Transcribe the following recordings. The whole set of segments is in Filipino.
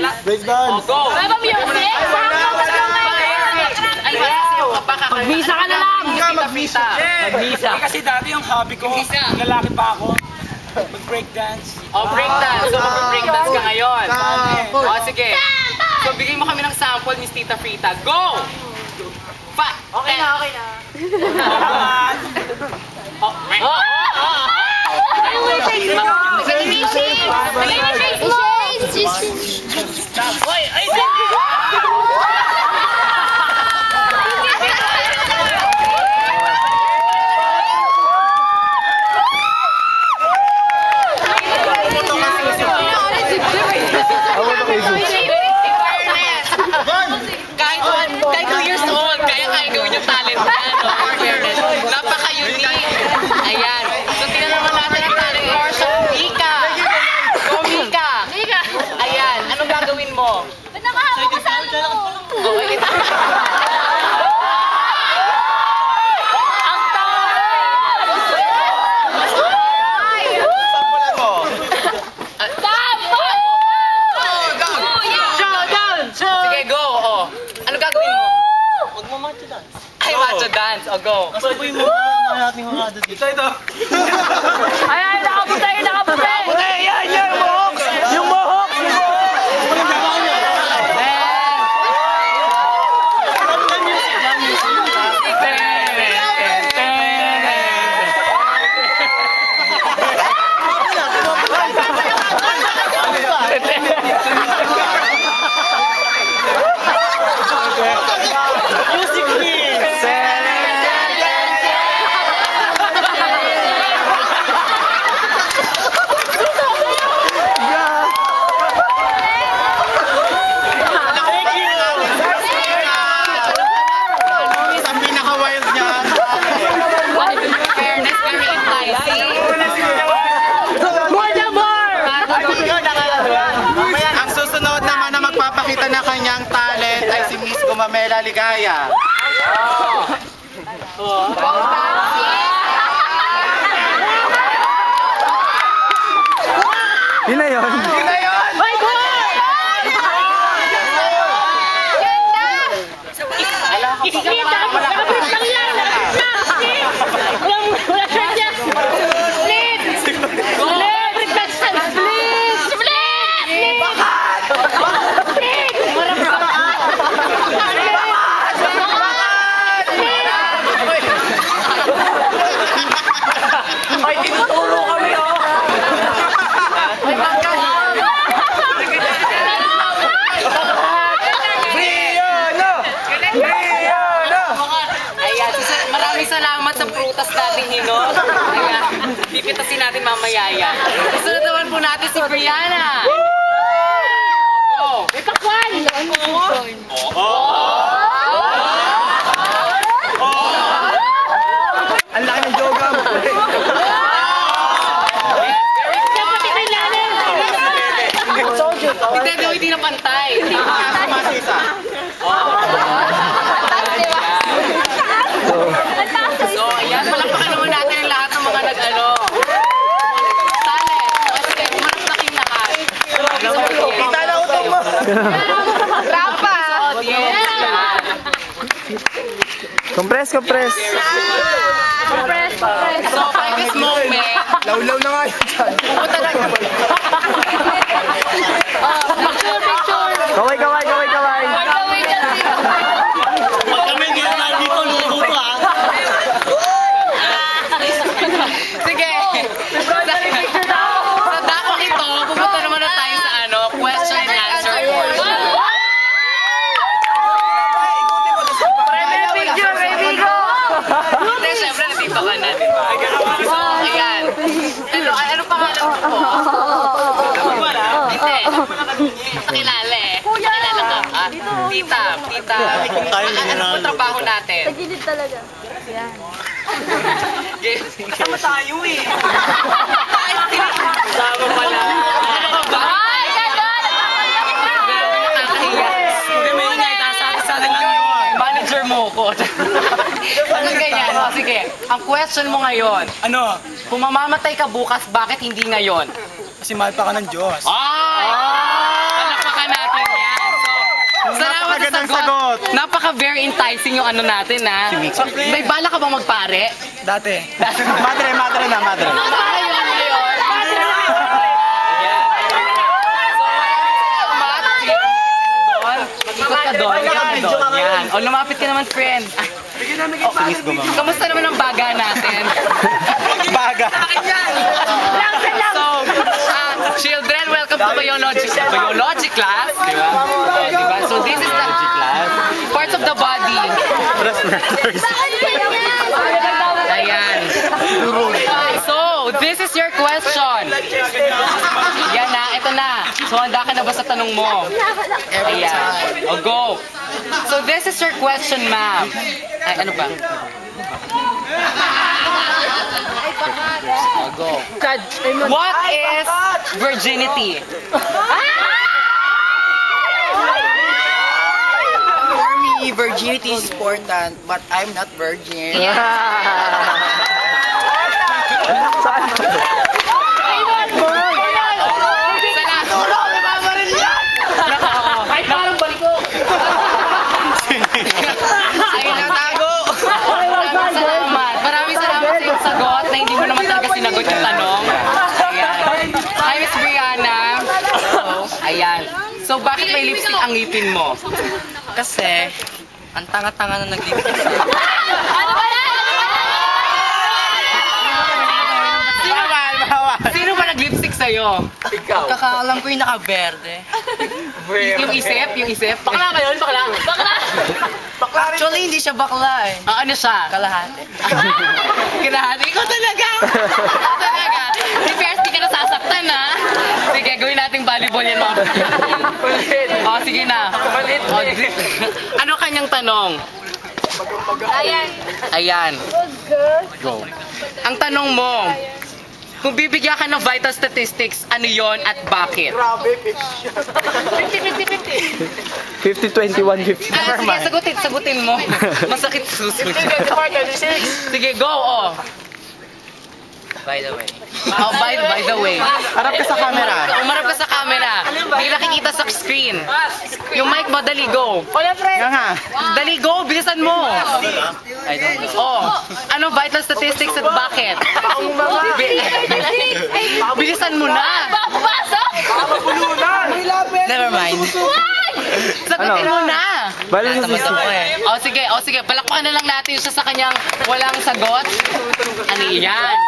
Break dance. Go! Baba music! Magbisa ka na lang! Magbisa. Magbisa. Kasi dati yung hobby ko, lalaki pa ako, mag-breakdance. O, breakdance. So, mag-breakdance ka ngayon. O, sige. So, bigay mo kami ng sample, Miss Tita Frita. Go! Okay na, okay na. Kahit 2 years old, kaya gawin yung talent na, no? Napaka-unique. Ayan. So, tingnan naman natin ang talent mo. So, Mika. Go, Mika. Ayan. Anong gagawin mo? Ba't nakahawak ka sa ano mo? Okay. Sige, go. Oh. Ano gagawin mo? Huwag mo macho dance. Ay, macho dance. O, go. Kasaboy mo mga nating hukada dito. Ito. Ay, nakapunta yun, nakapunta. Yan, mohawk! Yung mohawk! Ang susunod naman na magpapakita na kanyang talent ay si Miss Gumamela Ligaya. Yun na yun. Yun na yun! Wala siya dyan. Split! Ay, tinuturo kami, oh! Ay, pangkas! Ayan, maraming salamat sa prutas natin, Hino. Ayan, pipitasin natin mamaya yan. Susunod naman po natin si Brianna. Go! May pakwan! Ang laki ng joga mo. Hindi na pantay. Masisa. So, ayan, palakpakan naman natin ang lahat ng mga nag-ano. Talent. Kasi humanap na kayong lahat. Kita na utong mo. Rampa! Compress. Compress. So, by this moment, Law-law na nga yun dyan. pumunta na Picture! Kaway. Kami ngayon na dito luluto ah. Sige. Sa dakong ito, pupunta naman na tayo sa question and answer portion. Picture, baby, go! Hindi, syempre, nandito ka na, di ba? So, ayan. Ano pangalan mo po? Hindi. Nakilala eh. Nakilala ka. Tita. Ano po trabaho natin? Tagilid talaga. Yan. Kasama tayo eh. Kasama pala. Ano ka ba? Ay, gano'n! Nakakahiya. Hindi, may ingay. Sa lang yun. Manager mo ko. Ano ganyan? O, sige. Ang question mo ngayon. Ano? Kung mamamatay ka bukas, bakit hindi ngayon? Kasi mahal pa ka ng Diyos. Ay! Palakpakan natin Walang sagot. Napaka very enticing yung ano natin, ha? May bala ka bang magpare? Dati. Madre na, madre. Ikot ka doon. Yan. O, lumapit ka naman, friend. Kamusta naman ang baga natin? Baga. So, children, welcome to biology class. Diba? Diba? So, this is the parts of the body. Ayan. So, this is your question. Yan na, ito na. So, handa ka na ba sa tanong mo? Ayan. O, go. So, this is your question, ma'am. Ay, ano ba? O, go. What is virginity? For me, virginity is important, but I'm not virgin. Maraming salamat sa iyong sagot na hindi mo naman talaga sinagot yung tanong. Ayan. Hi, Miss Brianna. Ayan. So, bakit may lipstick ang ngipin mo? Kasi, ang tanga-tanga na naglipstick sa'yo. Sino ba nag-lipstick sa'yo? Kakaalam ko yung naka-verde. Yung isip? Yung isip? Bakla ba yun? Bakla? Actually, hindi siya bakla eh. Ano siya? Kalahati. Kinahati ko talaga. Ikaw talaga. Si Pierce, di ka nasasaktan, ha? Sige, gawin nating volleyball yan, mga O, sige na. O, ano kanyang tanong? Ayan. Go. Ang tanong mo, kung bibigyan ka ng vital statistics, ano yon at bakit? 50-21-50. Sige, sagutin mo. Masakit susunod. Sige, go, oh. By the way. Oh, by the way. Harap ka sa camera. Umarap ka sa camera. Hindi nakikita sa screen. Yung mic mo, dali, go. Nga nga. Dali, go. Bilisan mo. I don't know. Oh, ano vital statistics at bakit? Bilisan mo na. Never mind. Sagutin mo na. Tamad ako eh. O sige, palakpakan na lang natin siya sa kanyang walang sagot. Ano yan?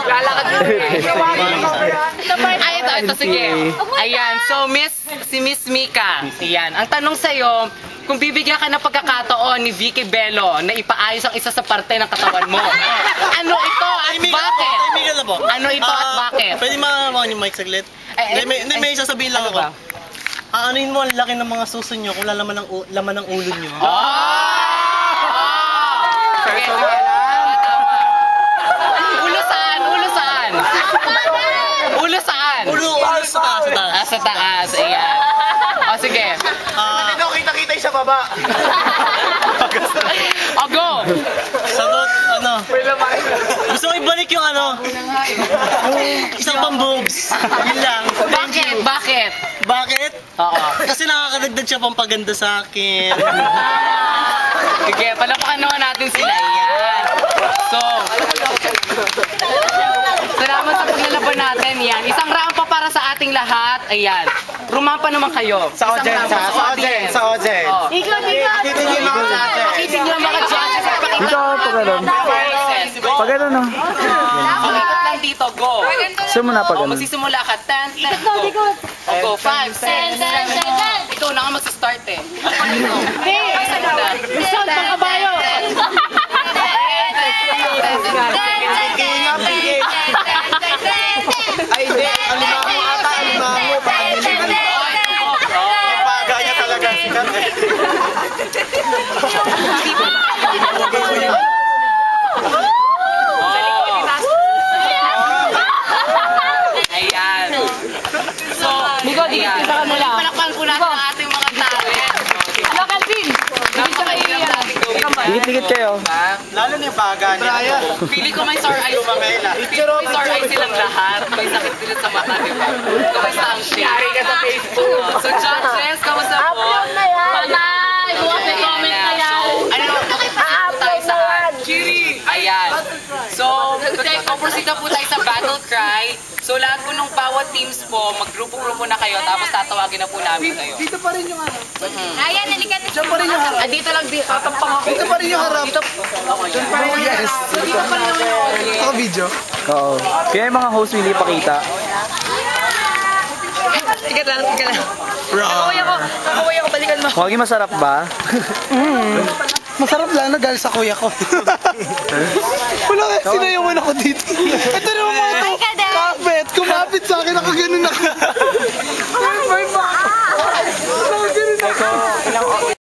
Lalakad mo. Ay, ito, sige. Ayan, so si Miss Mika. Ayan, ang tanong sa'yo, kung bibigyan ka ng pagkakataon ni Vicky Bello na ipaayos ang isa sa parte ng katawan mo, ano ito at bakit? Ano ito at bakit? Pwede makakuha niyo mic saglit? May sasabihin lang ako. Aanuin mo ang laki ng mga suso nyo kung laman ng ulo nyo. Ulo saan? Ulo saan? Ulo saan? Ulo sa taas, sa taas. Sa taas, ayan. O sige. Kita-kita yung sa baba. O go! Sagot, ano? Gusto ko ibalik yung ano? Yung isang pang boobs. Yun lang. Bakit? Bakit? Bakit? Oo. Kasi nakakadagdag siya pampaganda sa akin. Sige, palapakan naman natin sila. Ayan. So, salamat sa paglalaban natin. Yan. Isang rampa para sa ating lahat. Ayan. Rumampa naman kayo. Sa audience, ha? Sa audience, sa audience. Oh. Akitin niyo yung mga judges. Akitin nyo ang mga judges. Dito, pag ganun. Pag ganun, no? Ikot lang dito. Go. Simula pag O, ganun. magsisimula ka. Ten, ten, go. O, go. 5, 10, ikaw na nga magsa-start eh. Hindi. Isang pangkabayo. Ay, hindi. Alimango ata, alimango. Paga niya talaga sikat eh. Ayan. So, palakpakan po natin ang ating mga talent. Ano, Calvin? Napakahirap natin gawin. Dikit kayo. Lalo na yung baga niya. Pili ko may sore eyes. Gumamela. Pili ko may sore eyes silang lahat. May sakit sila sa mata, di ba? Kamusta ang share ka sa Facebook. So, judges, kamusta po? Upload na yan. Bye! Huwag may comment na yan. Ano, tayo sa Chiri! Ayan. So, proceed na po tayo sa battle cry. So, lahat po nung bawat teams po, maggrupo-grupo na kayo, tapos tatawagin na po namin kayo. Dito pa rin yung ano. Ayan, nalikan. Diyan pa rin yung harap. Dito lang, tatampang ako. Dito pa rin yung harap. Dito pa rin yung Yes. Dito pa rin naman yung audience. Ako video. Oo. Kaya yung mga host hindi pakita. Tiga lang. Kakaway ako, balikan mo. Wagi masarap ba? Masarap lang na dahil sa kuya ko. Wala nga, sinayawan ako dito. Ito naman mga ito. Ay, ka din. Kapit, kumapit sa akin, nakaganon ako. Ay, bye bye. Nakaganon ako.